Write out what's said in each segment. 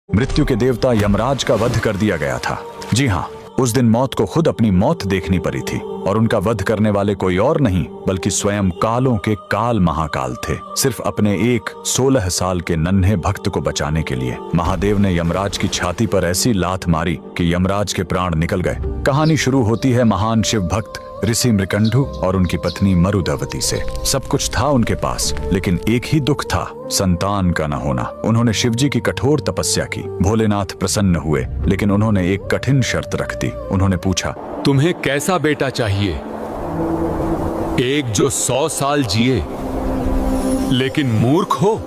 मृत्यु के देवता यमराज का वध कर दिया गया था। जी हाँ, उस दिन मौत को खुद अपनी मौत देखनी पड़ी थी और उनका वध करने वाले कोई और नहीं बल्कि स्वयं कालों के काल महाकाल थे। सिर्फ अपने एक 16 साल के नन्हे भक्त को बचाने के लिए महादेव ने यमराज की छाती पर ऐसी लात मारी कि यमराज के प्राण निकल गए। कहानी शुरू होती है महान शिव भक्त ऋषि मृकंडू और उनकी पत्नी मरुदवती से। सब कुछ था उनके पास, लेकिन एक ही दुख था, संतान का न होना। उन्होंने शिवजी की कठोर तपस्या की। भोलेनाथ प्रसन्न हुए, लेकिन उन्होंने एक कठिन शर्त रख दी। उन्होंने पूछा, तुम्हें कैसा बेटा चाहिए? एक जो 100 साल जिए लेकिन मूर्ख हो,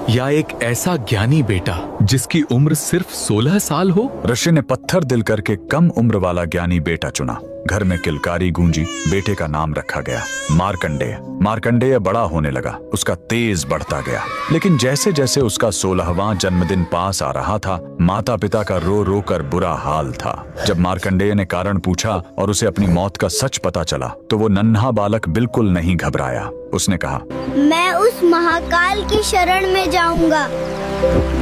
या एक ऐसा ज्ञानी बेटा जिसकी उम्र सिर्फ 16 साल हो? ऋषि ने पत्थर दिल करके कम उम्र वाला ज्ञानी बेटा चुना। घर में किलकारी गूंजी। बेटे का नाम रखा गया मार्कंडेय। मार्कंडेय बड़ा होने लगा, उसका तेज बढ़ता गया। लेकिन जैसे जैसे उसका 16वां जन्मदिन पास आ रहा था, माता पिता का रो रो कर बुरा हाल था। जब मार्कंडेय ने कारण पूछा और उसे अपनी मौत का सच पता चला, तो वो नन्हा बालक बिल्कुल नहीं घबराया। उसने कहा, मैं उस महाकाल की शरण में जाऊंगा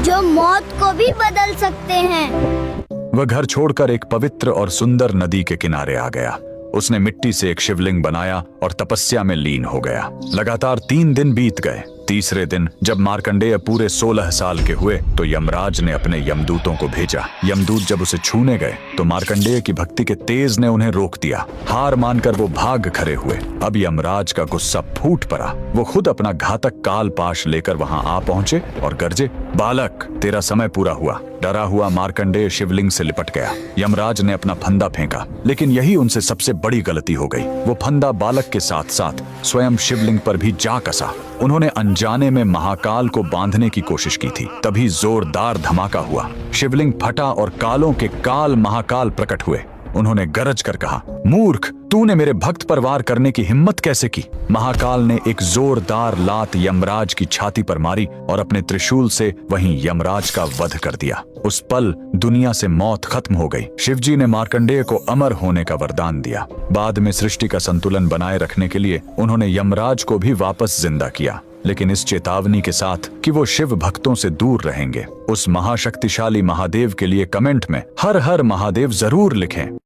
जो मौत को भी बदल सकते हैं। वह घर छोड़कर एक पवित्र और सुंदर नदी के किनारे आ गया। उसने मिट्टी से एक शिवलिंग बनाया और तपस्या में लीन हो गया। लगातार 3 दिन बीत गए। तीसरे दिन जब मार्कंडेय पूरे 16 साल के हुए, तो यमराज ने अपने यमदूतों को भेजा। यमदूत जब उसे छूने गए, तो मार्कंडेय की भक्ति के तेज ने उन्हें रोक दिया। हार मानकर वो भाग खड़े हुए। अब यमराज का गुस्सा फूट पड़ा। वो खुद अपना घातक काल पाश लेकर वहां आ पहुंचे और गरजे, बालक, तेरा समय पूरा हुआ। डरा हुआ मार्कंडेय शिवलिंग से लिपट गया। यमराज ने अपना फंदा फेंका, लेकिन यही उनसे सबसे बड़ी गलती हो गई। वो फंदा बालक के साथ साथ स्वयं शिवलिंग पर भी जा कसा। उन्होंने अनजाने में महाकाल को बांधने की कोशिश की थी। तभी जोरदार धमाका हुआ। शिवलिंग फटा और कालों के काल महाकाल प्रकट हुए। उन्होंने गरज कर कहा, मूर्ख, तूने मेरे भक्त पर वार करने की हिम्मत कैसे की? महाकाल ने एक जोरदार लात यमराज की छाती पर मारी और अपने त्रिशूल से वहीं यमराज का वध कर दिया। उस पल दुनिया से मौत खत्म हो गई। शिवजी ने मार्कंडेय को अमर होने का वरदान दिया। बाद में सृष्टि का संतुलन बनाए रखने के लिए उन्होंने यमराज को भी वापस जिंदा किया, लेकिन इस चेतावनी के साथ कि वो शिव भक्तों से दूर रहेंगे। उस महाशक्तिशाली महादेव के लिए कमेंट में हर हर महादेव जरूर लिखें।